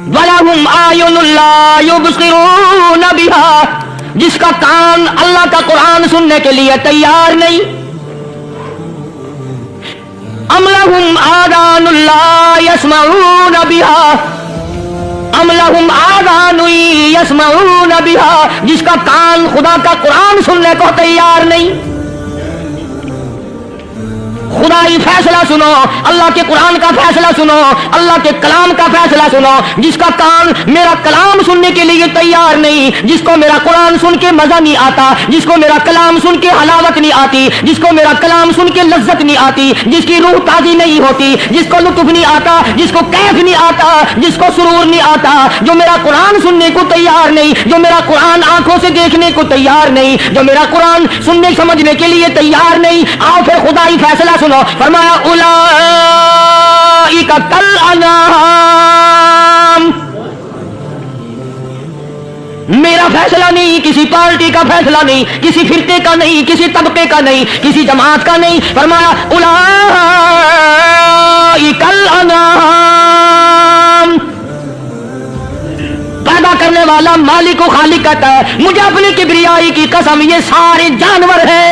وَلَهُمْ أَعْيُنٌ لَا يُبْصِرُونَ بِهَا، جس کا کان اللہ کا قرآن سننے کے لیے تیار نہیں. أَمْ لَهُمْ آذَانٌ لَا يَسْمَعُونَ بِهَا، أَمْ لَهُمْ آذَانٌ يَسْمَعُونَ بِهَا، جس کا کان خدا کا قرآن سننے کو تیار نہیں. خدائی فیصلہ سنو، اللہ کے قرآن کا فیصلہ سنو، اللہ کے کلام کا فیصلہ سنو. جس کا کان میرا کلام سننے کے لیے تیار نہیں، جس کو میرا قرآن سن کے مزہ نہیں آتا، جس کو میرا کلام سن کے حلاوت نہیں آتی، جس کو میرا کلام سن کے لذت نہیں آتی، جس کی روح تازی نہیں ہوتی، جس کو لطف نہیں آتا، جس کو کیف نہیں آتا، جس کو سرور نہیں آتا، جو میرا قرآن سننے کو تیار نہیں، جو میرا قرآن آنکھوں سے دیکھنے کو تیار نہیں، جو میرا قرآن سننے سمجھنے کے لیے تیار نہیں. آؤ پھر خدائی فیصلہ سنو. فرمایا اولئک کالانعام. میرا فیصلہ نہیں، کسی پارٹی کا فیصلہ نہیں، کسی فرقے کا نہیں، کسی طبقے کا نہیں، کسی جماعت کا نہیں. فرمایا اولئک الانعام. پیدا کرنے والا مالک و خالق کہتا ہے مجھے اپنی کبریائی کی قسم یہ سارے جانور ہیں،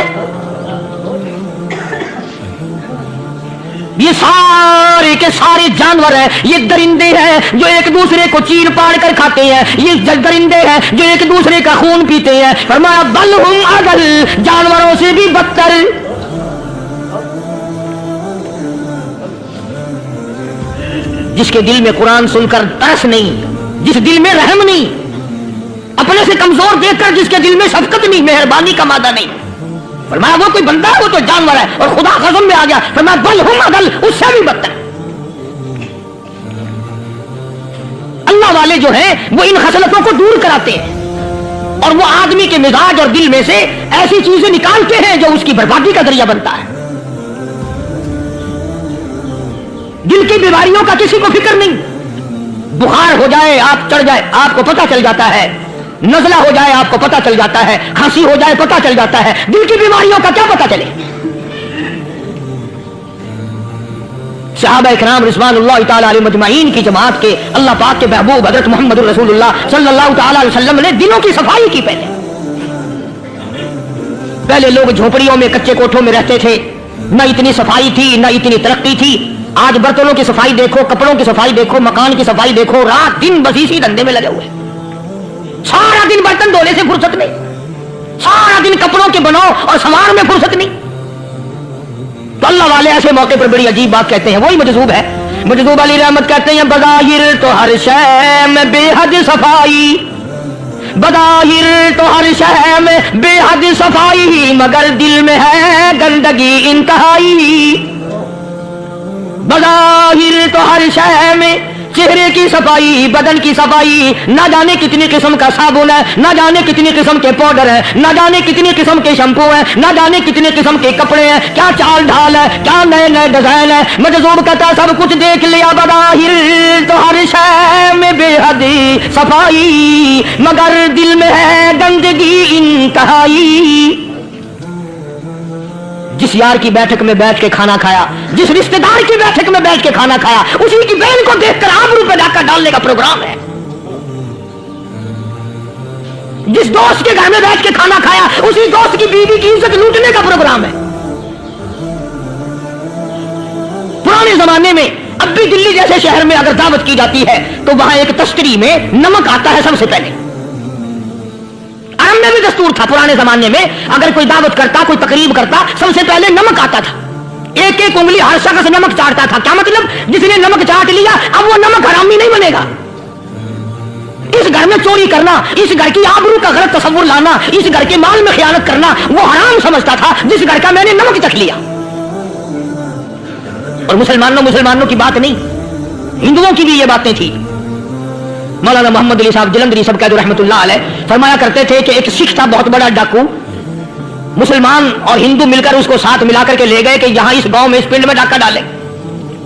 یہ سارے کے سارے جانور ہیں، یہ درندے ہیں جو ایک دوسرے کو چیر پاڑ کر کھاتے ہیں، یہ درندے ہیں جو ایک دوسرے کا خون پیتے ہیں. فرمایا بل ہم اضل، جانوروں سے بھی بدتر. جس کے دل میں قرآن سن کر ترس نہیں، جس دل میں رحم نہیں، اپنے سے کمزور دیکھ کر جس کے دل میں شفقت نہیں، مہربانی کا مادہ نہیں. فرمایا وہ کوئی بندہ ہے، وہ تو جانور ہے. اور خدا غضب میں آ گیا، فرمایا بل ہم اضل، اس سے بھی بدتر. اللہ والے جو ہیں وہ ان خصلتوں کو دور کراتے ہیں اور وہ آدمی کے مزاج اور دل میں سے ایسی چیزیں نکالتے ہیں جو اس کی بربادی کا ذریعہ بنتا ہے. دل کی بیماریوں کا کسی کو فکر نہیں. بخار ہو جائے، آپ چڑھ جائے، آپ کو پتہ چل جاتا ہے. نزلہ ہو جائے آپ کو پتہ چل جاتا ہے. کھانسی ہو جائے پتہ چل جاتا ہے. دل کی بیماریوں کا کیا پتہ چلے؟ صحابہ اکرام رضوان اللہ تعالی علیہ مجمعین کی جماعت کے اللہ پاک کے محبوب حضرت محمد رسول اللہ صلی اللہ تعالی علیہ وسلم نے دلوں کی صفائی کی. پہلے لوگ جھونپڑیوں میں کچے کوٹھوں میں رہتے تھے، نہ اتنی صفائی تھی نہ اتنی ترقی تھی. آج برتنوں کی صفائی دیکھو، کپڑوں کی صفائی دیکھو، مکان کی صفائی دیکھو، رات دن بس اسی دھندے میں لگے ہوئے. سارا دن برتن دھونے سے فرصت نہیں، سارا دن کپڑوں کے بناؤ اور سامان میں فرصت نہیں. تو اللہ والے ایسے موقع پر بڑی عجیب بات کہتے ہیں. وہی مجذوب ہے، مجذوب علی رحمت کہتے ہیں بظاہر تو ہر شے میں بے حد صفائی، بظاہر تو ہر شے میں بے حد صفائی، مگر دل میں ہے گندگی انتہائی. بظاہر تو ہر شے میں چہرے کی صفائی، بدن کی صفائی، نہ جانے کتنی قسم کا صابن ہے، نہ جانے کتنی قسم کے پاؤڈر ہیں، نہ جانے کتنی قسم کے شیمپو ہیں، نہ جانے کتنے قسم کے کپڑے ہیں، کیا چال ڈھال ہے، کیا نئے نئے ڈیزائن ہے. مجذوب کہتا سب کچھ دیکھ لیا، بظاہر تو ہر شے میں بے حد صفائی، مگر دل میں ہے گندگی انتہائی. جس یار کی بیٹھک میں بیٹھ کے کھانا کھایا، جس رشتہ دار کی بیٹھک میں بیٹھ کے کھانا کھایا، اسی کی بہن کو دیکھ کر آبرو پہ ڈاکہ ڈالنے کا پروگرام ہے. جس دوست کے گھر میں بیٹھ کے کھانا کھایا، اسی دوست کی بیوی کی عزت لوٹنے کا پروگرام ہے. پرانے زمانے میں اب بھی دلی جیسے شہر میں اگر دعوت کی جاتی ہے تو وہاں ایک تشتری میں نمک آتا ہے سب سے پہلے. میں بھی دستور تھا پرانے زمانے میں، اگر کوئی دعوت کرتا، کوئی تقریب کرتا، سب سے پہلے نمک آتا تھا. ایک ایک انگلی ہر شخص نمک چاٹتا تھا. کیا مطلب؟ جس نے نمک چاٹ لیا اب وہ نمک حرامی نہیں بنے گا. اس گھر میں چوری کرنا، اس گھر کی آبرو کا غلط تصور لانا، اس گھر کے مال میں خیانت کرنا وہ حرام سمجھتا تھا جس گھر کا میں نے نمک چکھ لیا. اور مسلمانوں کی بات نہیں، ہندوؤں کی بھی یہ باتیں تھی. مولانا محمد علی صاحب جلندری صاحب کا جو رحمت اللہ علیہ فرمایا کرتے تھے کہ ایک سکھ تھا بہت بڑا ڈاکو. مسلمان اور ہندو مل کر اس کو ساتھ ملا کر کے لے گئے کہ یہاں اس گاؤں میں اس پنڈ میں ڈاکہ ڈالے.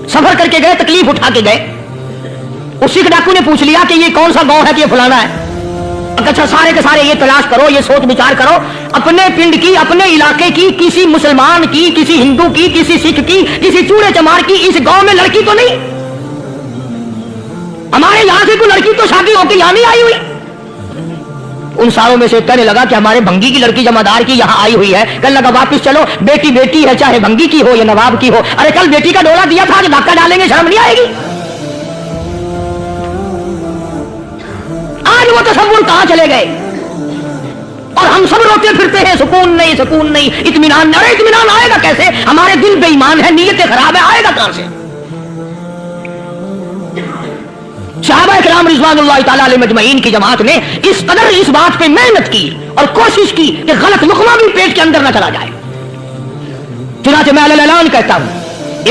سفر کر کے گئے، تکلیف اٹھا کے گئے. اس سکھ ڈاکو نے پوچھ لیا کہ یہ کون سا گاؤں ہے کہ یہ فلانا ہے. اچھا سارے کے سارے یہ تلاش کرو، یہ سوچ بچار کرو اپنے پنڈ کی، اپنے علاقے کی، کسی مسلمان کی، کسی ہندو کی، کسی سکھ کی، کسی چوڑے چمار کی اس گاؤں میں لڑکی تو نہیں. ہمارے یہاں سے کوئی लड़की तो शादी होकर यहाँ नहीं आई हुई। उन सारों में से कहने लगा कि हमारे भंगी की लड़की जमादार की यहाँ आई हुई है। कहने लगा वापिस चलो, बेटी बेटी है, चाहे भंगी की हो या नवाब की हो। अरे कल बेटी का डोला दिया था, आज धक्का डालेंगे, शर्म नहीं आएगी? आज वो तसव्वुर कहां चले गए और हम सब रोते फिरते हैं, सुकून नहीं, सुकून नहीं, इत्मीनान। अरे इत्मीनान आएगा कैसे? हमारे दिल बेईमान है, नीयतें खराब है, आएगा कहां से? सहाबा किराम रिज़वानुल्लाह तआला अलैहिम अजमईन की जमात ने इस कदर इस बात पे मेहनत की और कोशिश की कि गलत लुक़मा भी पेट के अंदर न चला जाए। चुनांचे मैं अल-ऐलान कहता हूं,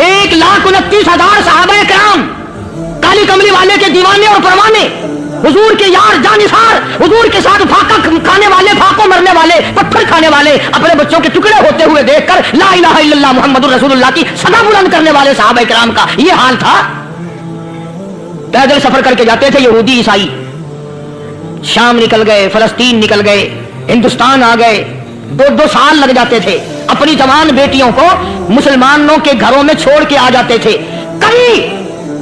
1,29,000 सहाबा किराम, काली कमली वाले के दीवाने और परवाने, हुजूर के यार जानिसार, हुजूर के साथ फाका खाने वाले, फाको मरने वाले, पत्थर खाने वाले, अपने बच्चों के टुकड़े होते हुए देखकर ला इलाहा इल्लल्लाह मुहम्मदुर रसूलुल्लाह की सदा बुलंद करने वाले सहाबा किराम का ये हाल था। पैदल सफर करके जाते थे यहूदी ईसाई, शाम निकल गए, फलस्तीन निकल गए, हिंदुस्तान आ गए, 2-2 साल लग जाते थे। अपनी जवान बेटियों को मुसलमानों के घरों में छोड़ के आ जाते थे। कभी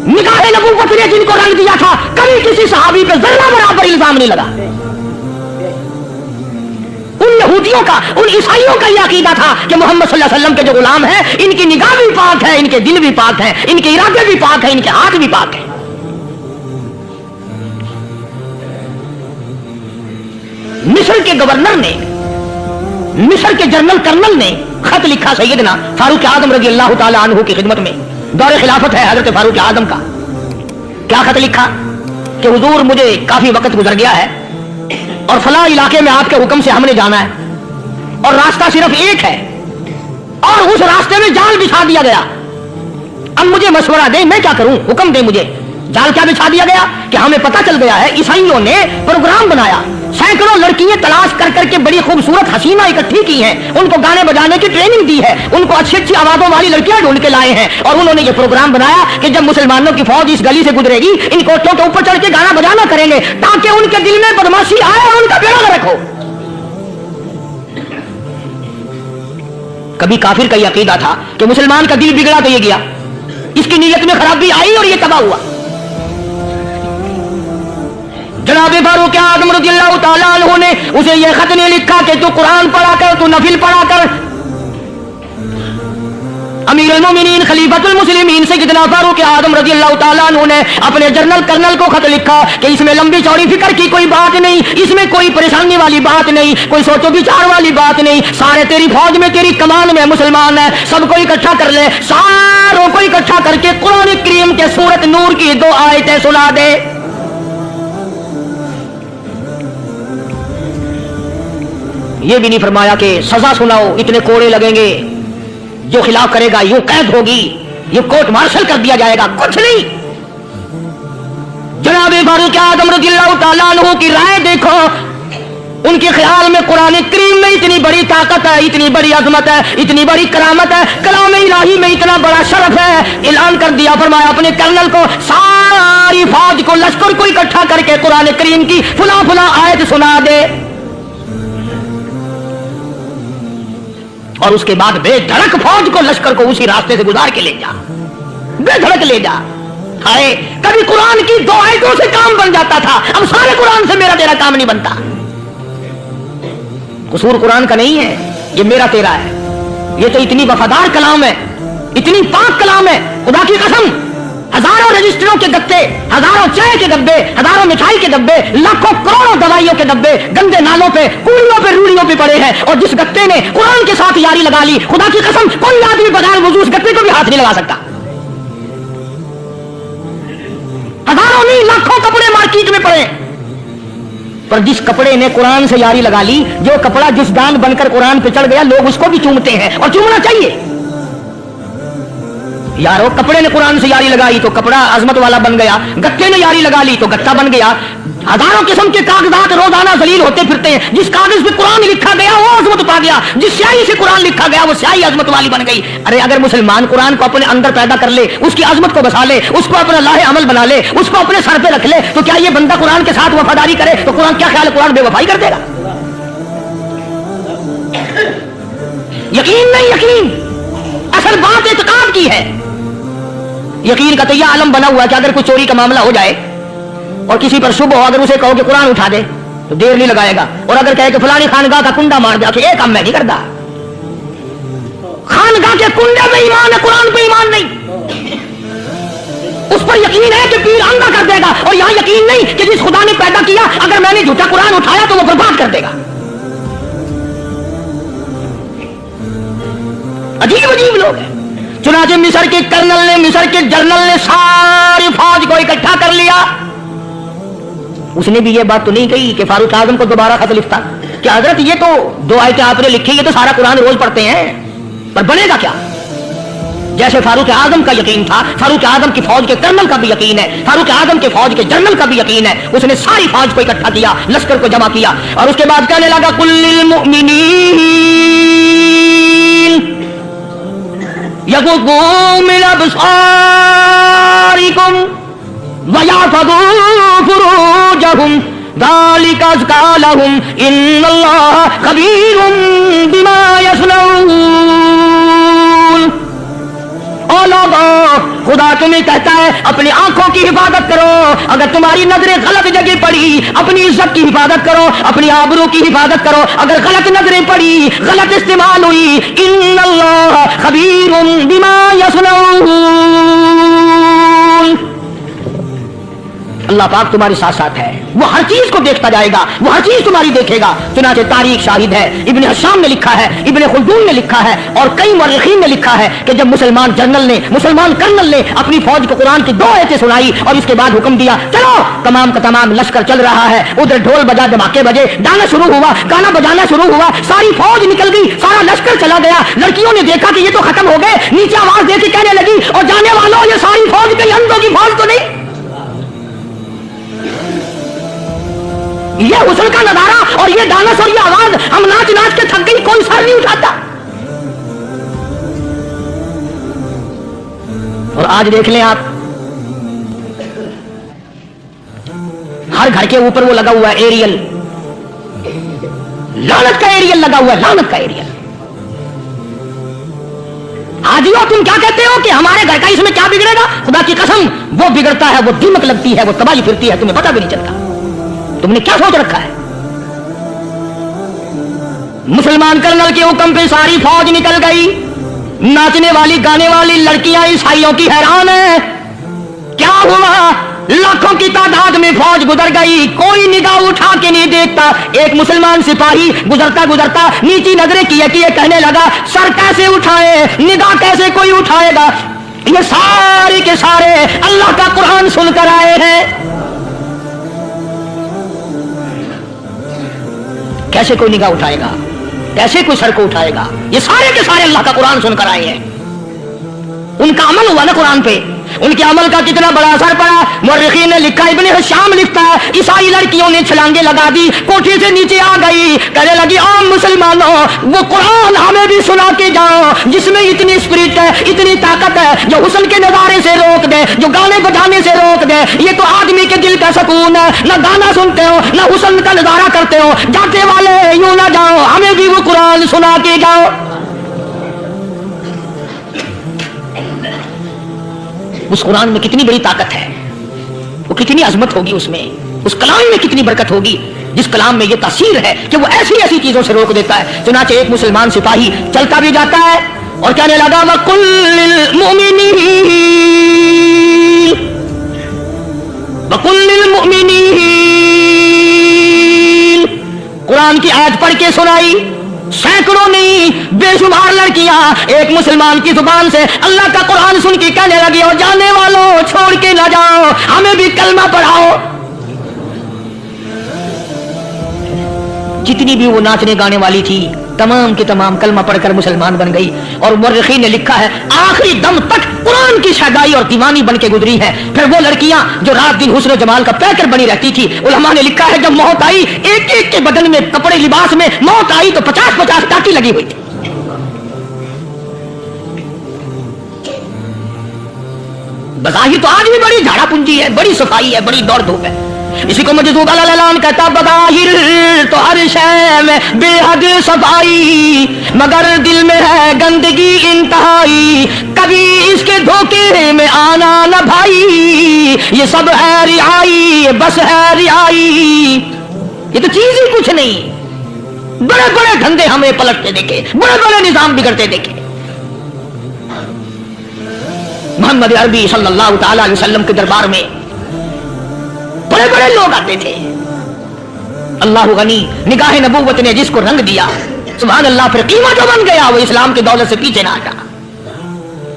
निगाहे नबूवत ने जिनको रंग दिया था, कभी किसी सहाबी पे जर्रा बराबर इल्जाम नहीं लगा। उन यहूदियों का, उन ईसाइयों का यह अकीदा था कि मोहम्मद सल्लल्लाहु अलैहि वसल्लम के जो गुलाम हैं, इनकी निगाह भी पाक है, इनके दिल भी पाक है, इनके इरादे भी पाक है, इनके हाथ भी पाक है। मिस्र के गवर्नर ने, मिस्र के जनरल कर्नल ने खत लिखा सैयदना फारूक आजम रज़ी अल्लाह तआला अन्हु की खिदमत में। दौरे खिलाफत है हजरत फारूक आजम का। क्या खत लिखा कि हुजूर मुझे काफी वक्त गुजर गया है और फला इलाके में आपके हुक्म से हमने जाना है और रास्ता सिर्फ एक है और उस रास्ते में जाल बिछा दिया गया। अब मुझे मशवरा दे, मैं क्या करूं, हुक्म दे मुझे। जाल क्या बिछा दिया गया कि हमें पता चल गया है ईसाइयों ने प्रोग्राम बनाया, सैकड़ों लड़कियां तलाश कर करके बड़ी खूबसूरत हसीना इकट्ठी की हैं, उनको गाने बजाने की ट्रेनिंग दी है, उनको अच्छी अच्छी आवाजों वाली लड़कियां ढूंढ के लाए हैं और उन्होंने ये प्रोग्राम बनाया कि जब मुसलमानों की फौज इस गली से गुजरेगी, इन कोठों के ऊपर चढ़ के गाना बजाना करेंगे ताकि उनके दिल में बदमाशी आए और उनका बेड़ा न रखो। कभी काफिर का यह अकीदा था कि मुसलमान का दिल बिगड़ा तो ये गया, इसकी नीयत में खराबी आई और ये तबाह हुआ। जनाब फारूक आज़म रज़ियल्लाहु ताला अन्हु ने उसे यह खत नहीं लिखा कि तू कुरान पढ़ा कर, तू नफिल पढ़ा कर। अमीर अल मोमिनीन खलीफतुल मुस्लिमीन सैयदना फारूक आज़म रज़ियल्लाहु ताला अन्हु ने अपने जनरल कर्नल को खत लिखा कि इसमें लंबी चौड़ी फिक्र की कोई बात नहीं, इसमें कोई परेशानी वाली बात नहीं, कोई सोचो विचार वाली बात नहीं। सारे तेरी फौज में, तेरी कमान में मुसलमान है, सबको इकट्ठा कर ले, सारों को इकट्ठा करके कुरान करीम के सूरत नूर की 2 आयतें सुना दे। ये भी नहीं फरमाया कि सजा सुनाओ, इतने कोड़े लगेंगे, जो खिलाफ करेगा यूं कैद होगी, ये कोर्ट मार्शल कर दिया जाएगा, कुछ नहीं। जनाब फारूक आज़म रज़ियल्लाहु ताला अन्हु की राय देखो, उनके ख्याल में कुरान करीम में इतनी बड़ी ताकत है, इतनी बड़ी अजमत है, इतनी बड़ी करामत है, कलाम इलाही में इतना बड़ा शरफ है। ऐलान कर दिया, फरमाया अपने कर्नल को सारी फौज को, लश्कर को इकट्ठा करके कुरान करीम की फुला फुला आयत सुना दे और उसके बाद बेधड़क फौज को, लश्कर को उसी रास्ते से गुजार के ले जा, बेधड़क ले जा। हाय, कभी कुरान की 2 आयतों से काम बन जाता था, अब सारे कुरान से मेरा तेरा काम नहीं बनता। कसूर कुरान का नहीं है, ये मेरा तेरा है। ये तो इतनी वफादार कलाम है, इतनी पाक कलाम है, खुदा की कसम। हजारों रजिस्टरों के गत्ते, हजारों चाय के डब्बे, हजारों मिठाई के डब्बे, लाखों करोड़ों दवाइयों के डब्बे गंदे नालों पे, कूड़ियों पे, रूड़ियों पे पड़े हैं और जिस गत्ते ने कुरान के साथ यारी लगा ली, खुदा की कसम कोई आदमी बगैर वुजू उस गत्ते को भी हाथ नहीं लगा सकता। हजारों नहीं, लाखों कपड़े मार्केट में पड़े, पर जिस कपड़े ने कुरान से यारी लगा ली, जो कपड़ा जिस दान बनकर कुरान पे चढ़ गया, लोग उसको भी चूमते हैं और चूमना चाहिए। यारो, कपड़े ने कुरान से यारी लगाई तो कपड़ा अजमत वाला बन गया, गत्ते ने यारी लगा ली तो गत्ता बन गया। हजारों किस्म के कागजात रोजाना जलील होते फिरते हैं, जिस कागज पे कुरान लिखा गया वो अजमत पा गया, जिस स्याही से कुरान लिखा गया वो स्याही अजमत वाली बन गई। अरे अगर मुसलमान कुरान को अपने अंदर पैदा कर ले, उसकी अजमत को बसा ले, उसको अपना लाहे अमल बना ले, उसको अपने सर पे रख ले, तो क्या ये बंदा कुरान के साथ वफादारी करे तो कुरान, क्या ख्याल है, कुरान बेवफाई कर देगा? यकीन नहीं, यकीन असल बात इत्काद की है। यकीन का तो यह आलम बना हुआ कि अगर कोई चोरी का मामला हो जाए और किसी पर शुभ हो, अगर उसे कहो कि कुरान उठा दे तो देर नहीं लगाएगा, और अगर कहे कि फलानी खानगाह का कुंडा मार दे, ये काम मैं नहीं करता। खानगाह के कुंडे में ईमान है, कुरान पे ईमान नहीं। उस पर यकीन है कि पीर अंधा कर देगा, और यहां यकीन नहीं कि जिस खुदा ने पैदा किया अगर मैंने झूठा कुरान उठाया तो वो बर्बाद कर देगा। अजीब अजीब लोग हैं। चुनाचे मिस्र के कर्नल ने, मिस्र के जर्नल ने सारी फौज को इकट्ठा कर लिया। उसने भी ये बात तो नहीं कही कि फारूक आजम को दोबारा खत लिखता कि हजरत ये तो 2 आयतें आपने लिखी, ये तो सारा कुरान रोज पढ़ते हैं, पर बनेगा क्या? जैसे फारूक आजम का यकीन था, फारूक आजम की फौज के कर्नल का भी यकीन है, फारूक आजम के फौज के जनरल का भी यकीन है। उसने सारी फौज को इकट्ठा किया, लश्कर को जमा किया, और उसके बाद कहने लगा कुल्लिल मुमिनीन यगुद्दू मिन अबसारिकुम व यहफज़ू फुरूजहुम ज़ालिका अज़का लहुम इन्नल्लाह खबीरुम बिमा यसनऊन। ओ लोगों, खुदा तुम्हें कहता है अपनी आंखों की हिफाजत करो। अगर तुम्हारी नजरें गलत जगह पड़ी, अपनी इज्जत की हिफाजत करो, अपनी आबरू की हिफाजत करो। अगर गलत नजरें पड़ी, गलत इस्तेमाल हुई, इन्नल्लाह खबीरुम बिमा यसनऊन। अल्लाह पाक तुम्हारे साथ साथ है, वो हर चीज को देखता जाएगा, वो हर चीज तुम्हारी देखेगा। चुनाचे तारीख शाहिद है, इब्न हशाम ने लिखा है, इब्न खुल्दून ने लिखा है, और कई मुर्रिखीन ने लिखा है कि जब मुसलमान जनरल ने, मुसलमान कर्नल ने अपनी फौज को कुरान की 2 आयतें सुनाई और इसके बाद हुक्म दिया चलो, तमाम का तमाम लश्कर चल रहा है। उधर ढोल बजा, धमाके बजे, गाना शुरू हुआ, गाना बजाना शुरू हुआ, सारी फौज निकल गई, सारा लश्कर चला गया। लड़कियों ने देखा कि ये तो खत्म हो गए, नीचे आवाज देके कहने लगी और जाने वालों ये सारी फौज कई अंधों की फौज तो नहीं। ये हुस्न का नजारा और ये डांस और ये आवाज, हम नाच नाच के थक गई, कोई सर नहीं उठाता। और आज देख लें आप, हर घर के ऊपर वो लगा हुआ है एरियल, लानत का एरियल लगा हुआ है, लानत का एरियल। हाजियो तुम क्या कहते हो कि हमारे घर का इसमें क्या बिगड़ेगा? खुदा की कसम वो बिगड़ता है, वो दीमक लगती है, वो तबाही फिरती है, तुम्हें पता भी नहीं चलता। तुमने क्या सोच रखा है? मुसलमान कर्नल के हुक्म पे सारी फौज निकल गई। नाचने वाली गाने वाली लड़कियां ईसाइयों की हैरान है, क्या हुआ? लाखों की तादाद में फौज गुजर गई, कोई निगाह उठा के नहीं देखता। एक मुसलमान सिपाही गुजरता गुजरता नीची नजरें किए किए कहने लगा सर कैसे उठाए, निगाह कैसे कोई उठाएगा? ये सारे के सारे अल्लाह का कुरान सुनकर आए हैं, कैसे कोई निगाह उठाएगा, कैसे कोई सर को उठाएगा? ये सारे के सारे अल्लाह का कुरान सुनकर आए हैं। उनका अमल हुआ ना कुरान पे, उनके अमल का कितना बड़ा असर पड़ा। मुर्रिखीन ने लिखा, इब्न हशाम लिखता है, ईसाई लड़कियों ने छलांगे लगा दी, कोठी से नीचे आ गई, कहने लगी आम मुसलमानों वो कुरान हमें भी सुना के जाओ जिसमें इतनी स्पिरिट है, इतनी ताकत है, जो हुस्न के नजारे से रोक दे, जो गाने बजाने से रोक दे। ये तो आदमी के दिल का सुकून है, न गाना सुनते हो न हुस्न का नजारा करते हो। जाते वाले यूं ना जाओ, हमें भी वो कुरान सुना के जाओ। उस कुरान में कितनी बड़ी ताकत है, वो कितनी अजमत होगी उसमें, उस कलाम में कितनी बरकत होगी, जिस कलाम में ये तासीर है कि वो ऐसी ऐसी चीजों से रोक देता है। चुनाचे एक मुसलमान सिपाही चलता भी जाता है और कहने लगा वकुल्लिल मुमिनीन, कुरान की आयत पढ़ के सुनाई। सैकड़ों नहीं बेशुमार लड़कियां एक मुसलमान की जुबान से अल्लाह का कुरान सुन के कहने लगी और जाने वालों छोड़ के ना जाओ, हमें भी कलमा पढ़ाओ। जितनी भी वो नाचने गाने वाली थी तमाम की तमाम कलमा पढ़कर मुसलमान बन गई। और मुर्रिखीन ने लिखा है आखिरी दम तक कुरान की शगाई और दीवानी बन के गुजरी है। फिर वो लड़कियां जो रात दिन हुस्न जमाल का पैकर बनी रहती थी, उलमा ने लिखा है जब मौत आई एक एक के बदन में कपड़े लिबास में मौत आई तो 50-50 टाटी लगी हुई थी। बज़ाहिर तो आज भी बड़ी झाड़ा पूंजी है, बड़ी सफाई है, बड़ी दौड़ धूप है, इसी को मजदूब अल-ऐलान कहता, बज़ाहिर तो हर शय में बेहद सफाई, मगर दिल में है गंदगी इंतहाई, कभी इसके धोखे में आना न भाई, ये सब है रियाई, बस है रियाई। ये तो चीज ही कुछ नहीं, बड़े बड़े धंधे हमें पलटते देखे, बड़े बड़े निजाम बिगड़ते देखे। मोहम्मद अरबी सल्लल्लाहु ताला अलैहि वसल्लम के दरबार में बड़े बड़े लोग आते थे। अल्लाह गनी, निगाह नबूवत ने जिसको रंग दिया, सुभान अल्लाह, फिर कीमा जो बन गया वो इस्लाम की दौलत से पीछे ना हटा।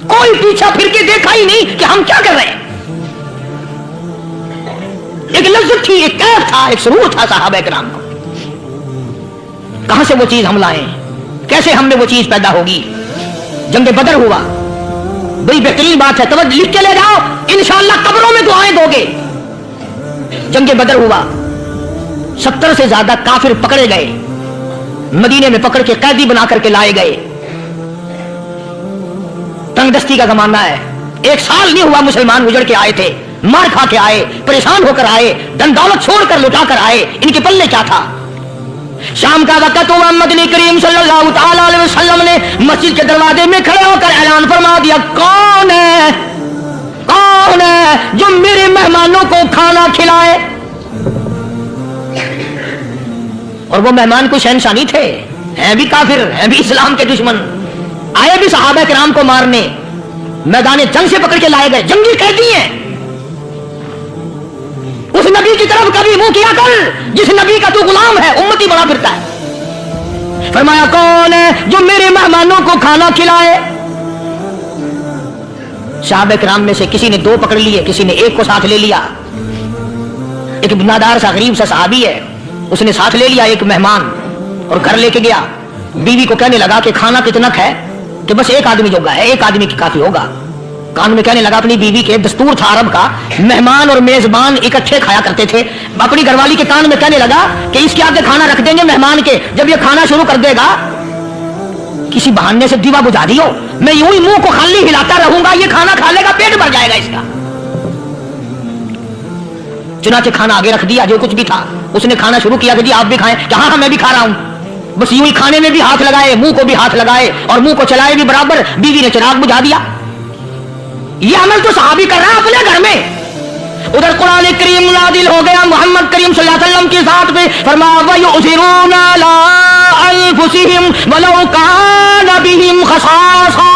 कोई पीछा फिर के देखा ही नहीं कि हम क्या कर रहे हैं। एक लज्जत थी, एक कैफ था, एक सुरूर था सहाबा किराम को। कहां से वो चीज हम लाए, कैसे हमने वो चीज पैदा होगी। जंग बदर हुआ, बड़ी बेहतरीन बात है, तवज्जो लिख के ले जाओ, इंशाअल्लाह कब्रों में दुआएं दोगे। जंग बदर हुआ, 70 से ज्यादा काफिर पकड़े गए, मदीने में पकड़ के कैदी बना करके लाए गए। तंगदस्ती का जमाना है, 1 साल नहीं हुआ मुसलमान गुजर के आए थे, मार खा के आए, परेशान होकर आए, धन दौलत छोड़कर लुटा कर आए। इनके पल्ले क्या था। शाम का वक्त हुआ, मोहम्मद करीम सल्लल्लाहु ताला अलैहि वसल्लम ने मस्जिद के दरवाजे में खड़े होकर ऐलान फरमा दिया, कौन है, कौन है जो मेरे मेहमानों को खाना खिलाए। और वो मेहमान कोई शहंशाह नहीं थे, हैं भी काफिर, हैं भी इस्लाम के दुश्मन, आए भी सहाबा किराम को मारने, मैदान जंग से पकड़ के लाए गए, जंगी कैदी हैं। उस नबी की तरफ कभी मुंह किया कर जिस नबी का तू गुलाम है, उम्मती बना फिरता है। फरमाया, कौन है जो मेरे मेहमानों को खाना खिलाए। सहाबा किराम में से किसी ने 2 पकड़ लिए, किसी ने 1 को साथ ले लिया। एक बिनादार सा गरीब सा सहाबी है, उसने साथ ले लिया एक मेहमान और घर लेके गया। बीवी को कहने लगा कि खाना कितना है, कि बस 1 आदमी जोगा है, 1 आदमी की काफी होगा। कान में कहने लगा अपनी बीवी के, दस्तूर था अरब का, मेहमान और मेजबान इकट्ठे खाया करते थे। अपनी घरवाली के कान में कहने लगा कि इसके आगे खाना रख देंगे मेहमान के, जब ये खाना शुरू कर देगा किसी बहाने से दीवा बुझा दियो, मैं यूं ही मुंह को खाली हिलाता रहूंगा, ये खाना खा लेगा, पेट भर जाएगा इसका। चुनाचे खाना आगे रख दिया, जो कुछ भी था। उसने खाना शुरू किया कि जी आप भी खाएं, कि हाँ मैं भी खा रहा हूं। बस यूं ही खाने में भी हाथ लगाए, मुंह को भी हाथ लगाए और मुंह को चलाए भी बराबर। बीवी ने चिराग बुझा दिया। ये अमल तो सहाबी कर रहा है अपने घर में। उधर कुरान करीम नाजिल हो गया मोहम्मद करीम सल्लल्लाहु अलैहि वसल्लम के साथ में, फरमाया वयुसिरूना अला अनफुसिहिम वलौ कान बिहिम खसासा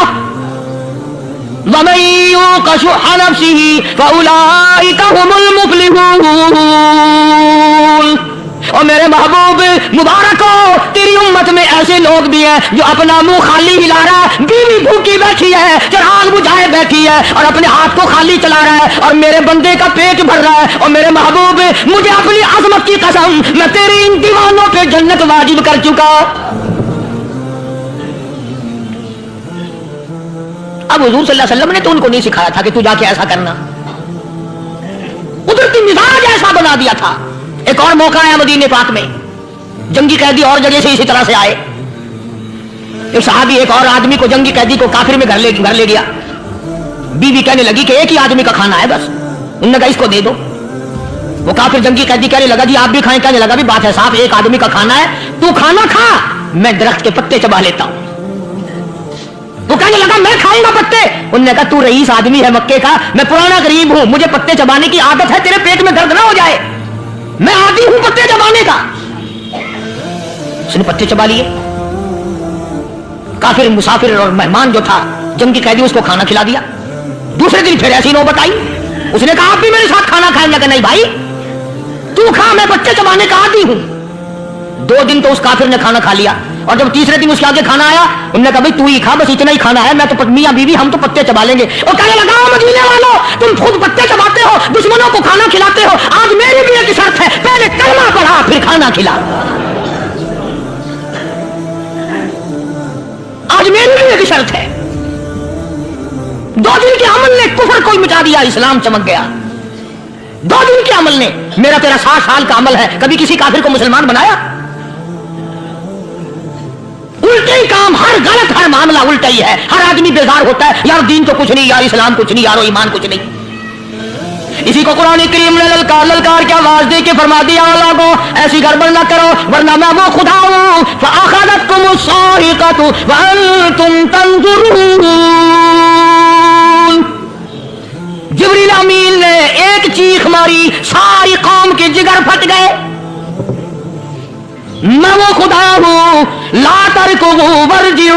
वमन युक़ शुह्ह नफ्सिही फउलाइका हुमुल मुफ़्लिहून। और मेरे महबूब मुबारक हो, तेरी उम्मत में ऐसे लोग भी हैं जो अपना मुंह खाली हिला रहा है, बीवी भूखी बैठी है, चिराग बुझाए बैठी है और अपने हाथ को खाली चला रहा है, और मेरे बंदे का पेट भर रहा है। और मेरे महबूब, मुझे अपनी अजमत की कसम, मैं तेरे इन दीवानों पे जन्नत वाजिब कर चुका। अब हुजूर सल्लल्लाहु अलैहि वसल्लम ने तो उनको नहीं सिखाया था कि तू जाके ऐसा करना, उधर की मिजाज ऐसा बना दिया था। एक और मौका आया मदीने पाक में, जंगी कैदी और जगह से इसी तरह से आए। एक सहाबी एक और आदमी को, जंगी कैदी को काफिर में घर ले गया। बीवी कहने लगी कि 1 ही आदमी का खाना है बस। उन्होंने कहा इसको दे दो। वो काफिर जंगी कैदी कहने लगा जी आप भी खाएं। कहने लगा भी बात है साहब, 1 आदमी का खाना है, तू खाना खा, मैं दरख्त के पत्ते चबा लेता हूं। वो कहने लगा मैं खाऊंगा पत्ते। उन्होंने कहा तू रईस आदमी है मक्के का, मैं पुराना गरीब हूं, मुझे पत्ते चबाने की आदत है, तेरे पेट में दर्द ना हो जाए, मैं आदी हूं पत्ते चबाने का। उसने पत्ते चबा लिए। काफिर मुसाफिर और मेहमान जो था जंगी कैदी, उसको खाना खिला दिया। दूसरे दिन फिर ऐसी नौबत आई, उसने कहा आप भी मेरे साथ खाना खाएंगे? कि नहीं भाई तू खा, मैं पत्ते चबाने का आदी हूं। 2 दिन तो उस काफिर ने खाना खा लिया, और जब तीसरे दिन उसके आगे खाना आया, उन्होंने कहा भाई तू ही खा, बस इतना ही खाना है, मैं तो मियां बीवी हम तो पत्ते चबा लेंगे। और कहने लगा मदीने वालों, तुम खुद पत्ते चबाते हो, दुश्मनों को खाना खिलाते हो, आज मेरी भी एक शर्त है, पहले कलमा पढ़ा फिर खाना खिला। आज मेरी भी एक शर्त है। 2 दिन के अमल ने कुफर को मिटा दिया, इस्लाम चमक गया। 2 दिन के अमल ने, मेरा तेरा 60 साल का अमल है, कभी किसी काफिर को मुसलमान बनाया? उल्टे ही काम, हर गलत, हर मामला उल्टा ही है। हर आदमी बेजार होता है, यार दीन तो कुछ नहीं, यार इस्लाम कुछ नहीं, यारो ईमान कुछ नहीं। इसी को कुरान करीम ने ललकार के आवाज दे के फरमा दिया, लोगों ऐसी गड़बड़ ना करो वरना मैं वो खुदा हूं। फअखज़तकुमुस साइक़तु व अंतुम तंज़ुरून। जिब्रील अमीन ने एक चीख मारी, सारी कौम के जिगर फट गए। मैं वो खुदा हूं, ला तरकुहु वरजिउ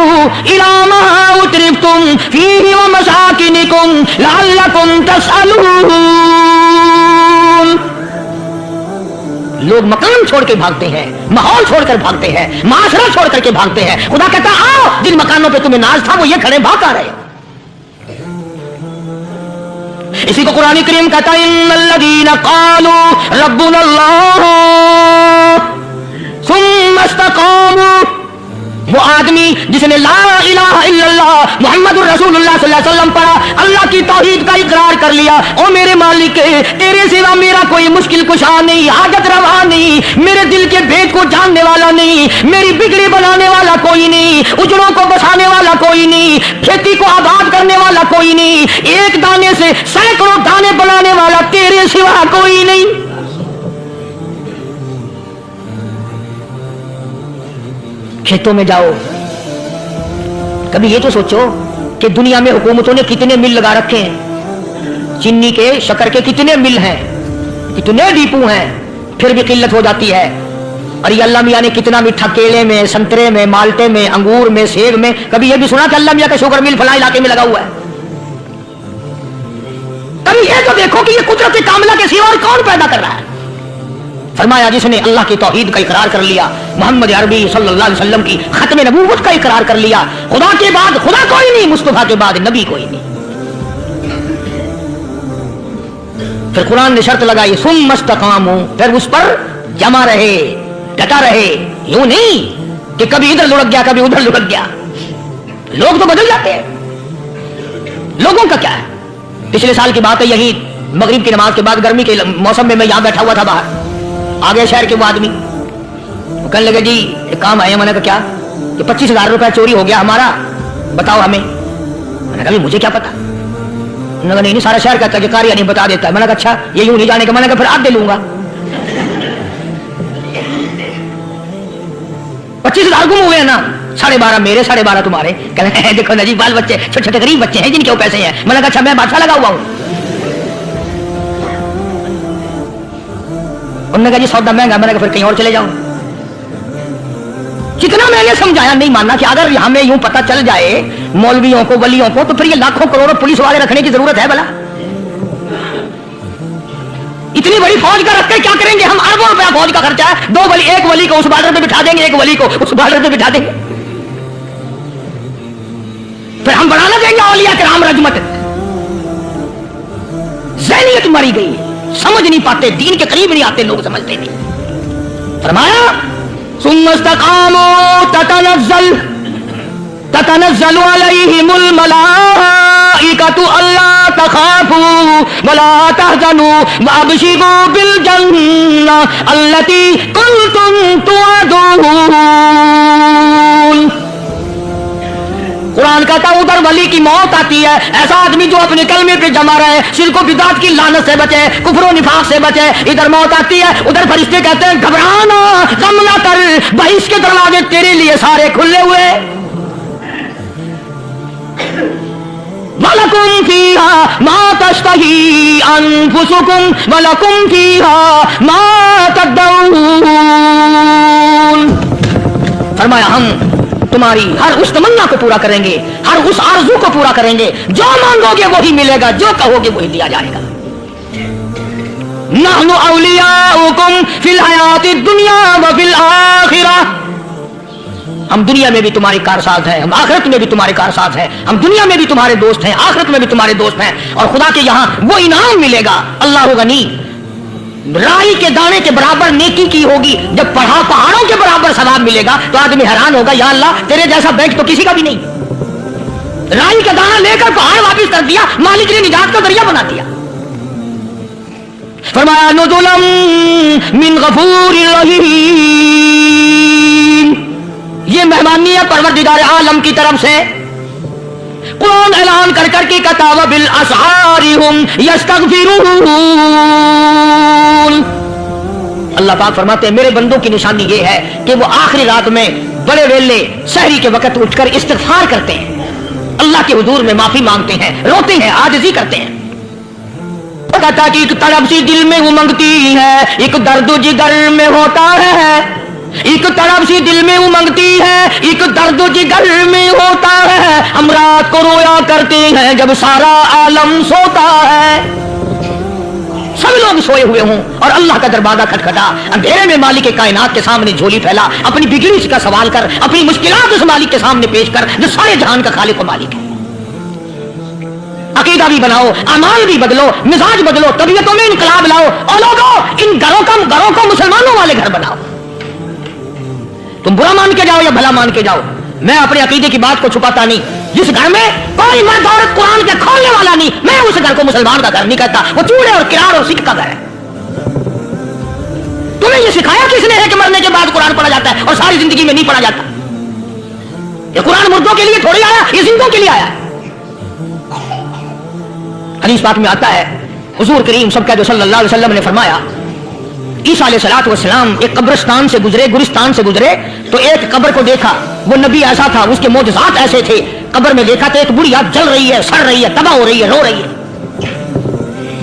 इला मा उतरिफ्तुम फीहि व मसाकिनिकुम लअल्लकुम तसअलून। लोग मकान छोड़ के भागते हैं, माहौल छोड़कर भागते हैं, माशरा छोड़ करके भागते हैं। खुदा कहता आओ, जिन मकानों पे तुम्हें नाज था वो ये खड़े भाग आ रहे हैं। इसी को कुरान करीम कहता है, इन्नल्लज़ीना क़ालू रब्बुनल्लाह सुम्मा इस्तक़ामू। वो आदमी जिसने ला इलाहा इल्लल्लाह मुहम्मदुर रसूलुल्लाह सल्लल्लाहु अलैहि वसल्लम पढ़ा, अल्लाह की तौहीद का इकरार कर लिया, ओ मेरे मालिक तेरे सिवा मेरा कोई मुश्किल कुशा नहीं, हाजत रवा नहीं, मेरे दिल के भेद को जानने वाला नहीं, मेरी बिगड़ी बनाने वाला कोई नहीं, उजड़ों को बसाने वाला कोई नहीं, खेती को आबाद करने वाला कोई नहीं, एक दाने से सैकड़ों दाने बनाने वाला तेरे सिवा कोई नहीं। खेतों में जाओ, कभी ये तो सोचो कि दुनिया में हुकूमतों ने कितने मिल लगा रखे हैं, चीनी के शक्कर के कितने मिल हैं, कितने डिपो हैं, फिर भी किल्लत हो जाती है। और ये अल्लाह मियाँ ने कितना मीठा केले में, संतरे में, माल्टे में, अंगूर में, सेब में, कभी ये भी सुना कि अल्लाह मियाँ का शुगर मिल फला इलाके में लगा हुआ है? कभी ये तो देखो कि ये कुदरत कामिला के सिवा और कौन पैदा कर रहा है। फरमाया जिसने अल्लाह की तौहीद का इकरार कर लिया, मोहम्मद अरबी सल्लल्लाहु अलैहि वसल्लम की खत्म नबूवत का इकरार कर लिया, खुदा के बाद खुदा कोई नहीं, मुस्तफा के बाद नबी कोई नहीं। फिर कुरान ने शर्त लगाई, सुम्मा इस्तक़ामू, फिर उस पर जमा रहे, डटा रहे। यूं नहीं कि कभी इधर लुढ़क गया कभी उधर लुढ़क गया। लोग तो बदल जाते हैं, लोगों का क्या है। पिछले साल की बात है, यही मगरिब की नमाज के बाद गर्मी के मौसम में मैं यहां बैठा हुआ था, बाहर आ गया शहर के वो आदमी, कहने लगे जी एक काम आया। मैंने कहा क्या? कि 25,000 रुपया चोरी हो गया हमारा, बताओ हमें। मैंने कहा मुझे क्या पता। मैंने कहा नहीं सारा शहर कहता है कि कार्य नहीं बता देता है। मैंने कहा अच्छा ये यूं नहीं जाने का। मैंने कहा फिर आप दे लूंगा। 25,000 गुम हुए ना, 12.5 मेरे, 12.5 तुम्हारे। कहने देखो ना जी बाल बच्चे, छोटे छोटे गरीब बच्चे हैं जिनके पैसे हैं। मैंने कहा अच्छा मैं बादशाह लगा हुआ हूं। उन्होंने कहा जी सौदा महंगा। मैंने कहा फिर कहीं और चले जाओ। जितना मैंने समझाया नहीं मानना कि अगर हमें यूं पता चल जाए मौलवियों को, वलियों को, तो फिर ये लाखों करोड़ों पुलिस वाले रखने की जरूरत है भला? इतनी बड़ी फौज का रख के क्या करेंगे हम? अरबों रुपया फौज का खर्चा है। 2 वली, एक वली को उस बॉर्डर पे बिठा देंगे, एक वली को उस बॉर्डर पे बिठा देंगे। फिर हम बढ़ाना देंगे औलिया किराम रजमत। ज़हनियत मरी गई, समझ नहीं पाते, दीन के करीब नहीं आते लोग, समझते नहीं। फरमाया सुम्मा इस्तक़ामू ततनज़्ज़लु अलैहिमुल मलाइकतु अल्ला तख़ाफू वला तहज़नू वअबशिरू बिल जन्नह अल्लती कुंतुम तुअदून। कुरान कहता है उधर वली की मौत आती है, ऐसा आदमी जो अपने कलमे पे जमा रहे, शिर्क व बिदात की लानत से बचे, कुफ्र व निफाक से बचे। इधर मौत आती है, उधर फरिश्ते कहते हैं घबराना, गम ना कर, बहिश के दरवाजे तेरे लिए सारे खुले हुए। वलकुम फीहा मा तश्तही अनफुसुकुम वलकुम फीहा मा तदऊन। फरमाया हम तुम्हारी हर उस तमन्ना को पूरा करेंगे, हर उस आरज़ू को पूरा करेंगे, जो मांगोगे वही मिलेगा, जो कहोगे वही दिया जाएगा। नहनु औलियाउकुम फिल हयातिद दुनिया व फिल आखिरह। हम दुनिया में भी तुम्हारे कारसाज हैं, हम आखिरत में भी तुम्हारे कारसाज हैं। हम दुनिया में भी तुम्हारे दोस्त हैं, आखिरत में भी तुम्हारे दोस्त हैं। और खुदा के यहाँ वो इनाम मिलेगा। अल्लाह गनी, राई के दाने के बराबर नेकी की होगी, जब पहाड़ों के बराबर सवाब मिलेगा तो आदमी हैरान होगा, या अल्लाह तेरे जैसा बैंक तो किसी का भी नहीं। राई का दाना लेकर पहाड़ वापस कर दिया, मालिक ने निजात का दरिया बना दिया। फरमाया नुज़ुलम मिन गफूरिर रहीम, ये मेहमानी है परवरदिगार आलम की तरफ से। कुरान ऐलान कर करके कहता व बिल असहारी हुम यस्तगफिरून। अल्लाह पाक फरमाते हैं मेरे बंदों की निशानी ये है कि वो आखिरी रात में बड़े वेले सहरी के वक्त उठकर इस्तिगफार करते हैं, अल्लाह के हुजूर में माफी मांगते हैं, रोते हैं, आजिज़ी करते हैं। कहता कि एक तड़प सी दिल में उमंगती है, एक दर्द जिगर में होता है, एक तड़प सी दिल में उमंगती है, एक दर्द जिगर में होता है। हम रात को रोया करते हैं जब सारा आलम सोता है। सब लोग सोए हुए हों और अल्लाह का दरवाजा खटखटा, अंधेरे में मालिक कायनात के सामने झोली फैला, अपनी बिगड़ी का सवाल कर, अपनी मुश्किलात उस मालिक के सामने पेश कर जो सारे जहान का खालिक व मालिक है। अकीदा भी बनाओ, अमाल भी बदलो, मिजाज बदलो, तबीयतों में इनकलाब लाओ और लोगों इन घरों को मुसलमानों वाले घर बनाओ। तुम बुरा मान के जाओ या भला मान के जाओ, मैं अपने अकीदे की बात को छुपाता नहीं। जिस घर में कोई मर्द औरत कुरान के खोलने वाला नहीं, मैं उस घर को मुसलमान का घर नहीं कहता, वो चूड़े और किरार और सिख का घर है। तुम्हें ये सिखाया किसने है कि मरने के बाद कुरान पढ़ा जाता है और सारी जिंदगी में नहीं पढ़ा जाता? ये कुरान मुर्दों के लिए थोड़ी आया, ये जिंदों के लिए आया। हदीस पाक में आता है हुजूर करीम सल्लल्लाहु अलैहि वसल्लम ने फरमाया, ईसा अलैहिस्सलातु वस्सलाम एक कब्रिस्तान से गुजरे, गुलिस्तान से गुजरे तो एक कब्र को देखा। वो नबी ऐसा था, उसके मोजज़ात ऐसे थे। कब्र में देखा तो एक बुढ़िया जल रही है, सड़ रही है, तबाह हो रही है, रो रही है।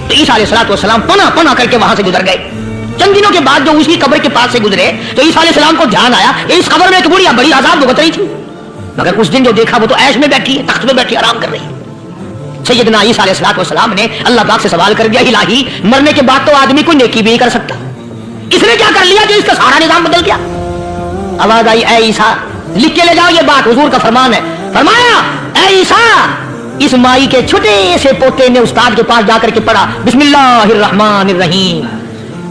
तो ईसा अलैहिस्सलातु वस्सलाम पना पना करके वहां से गुजर गए। चंद दिनों के बाद जो उसी कब्र के पास से गुजरे तो ईसा अलैहिस्सलाम को ध्यान आया कि इस कब्र में एक बुढ़िया बड़ी आजाद भुगत रही थी, मगर उस दिन जो देखा वो तो ऐश में बैठी है, तख्त में बैठी आराम कर रही है। सैयदना ईसा अलैहिस्सलाम ने अल्लाह पाक से सवाल कर दिया, इलाही मरने के बाद तो आदमी कोई नेकी भी नहीं कर सकता, इसने क्या कर लिया कि इसका सारा निजाम बदल गया? आवाज आई, ए ईसा लिख के ले जाओ ये बात, हुजूर का फरमान है। फरमाया, ए ईसा, इस माई के छोटे से पोते ने उस्ताद के पास जाकर के पढ़ा बिस्मिल्लाहिर्रहमानिर्रहीम।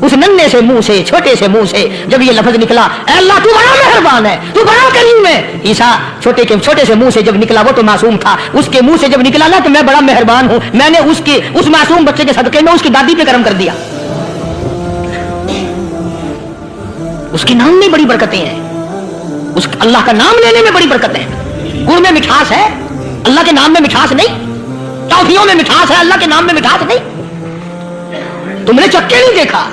उस नन्हे से मुंह से, छोटे से मुंह से जब ये लफ्ज निकला, अल्लाह तू बड़ा मेहरबान है, तू बड़ा करीम है। ईसा छोटे से मुंह से जब निकला, वो तो मासूम था, उसके मुंह से जब निकला ना तो मैं बड़ा मेहरबान हूं, मैंने उस मासूम बच्चे के सदके में उसकी दादी पे करम कर दिया। उसके नाम में बड़ी बरकतें हैं, उस अल्लाह का नाम लेने में बड़ी बरकतें हैं। गुड़ में मिठास है, अल्लाह के नाम में मिठास नहीं। टॉफियों में मिठास है, अल्लाह के नाम में मिठास नहीं। तुमने चख के नहीं देखा,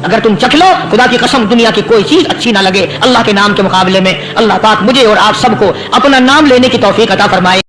अगर तुम चख लो, खुदा की कसम दुनिया की कोई चीज अच्छी ना लगे अल्लाह के नाम के मुकाबले में। अल्लाह पाक मुझे और आप सबको अपना नाम लेने की तौफीक अता फरमाए।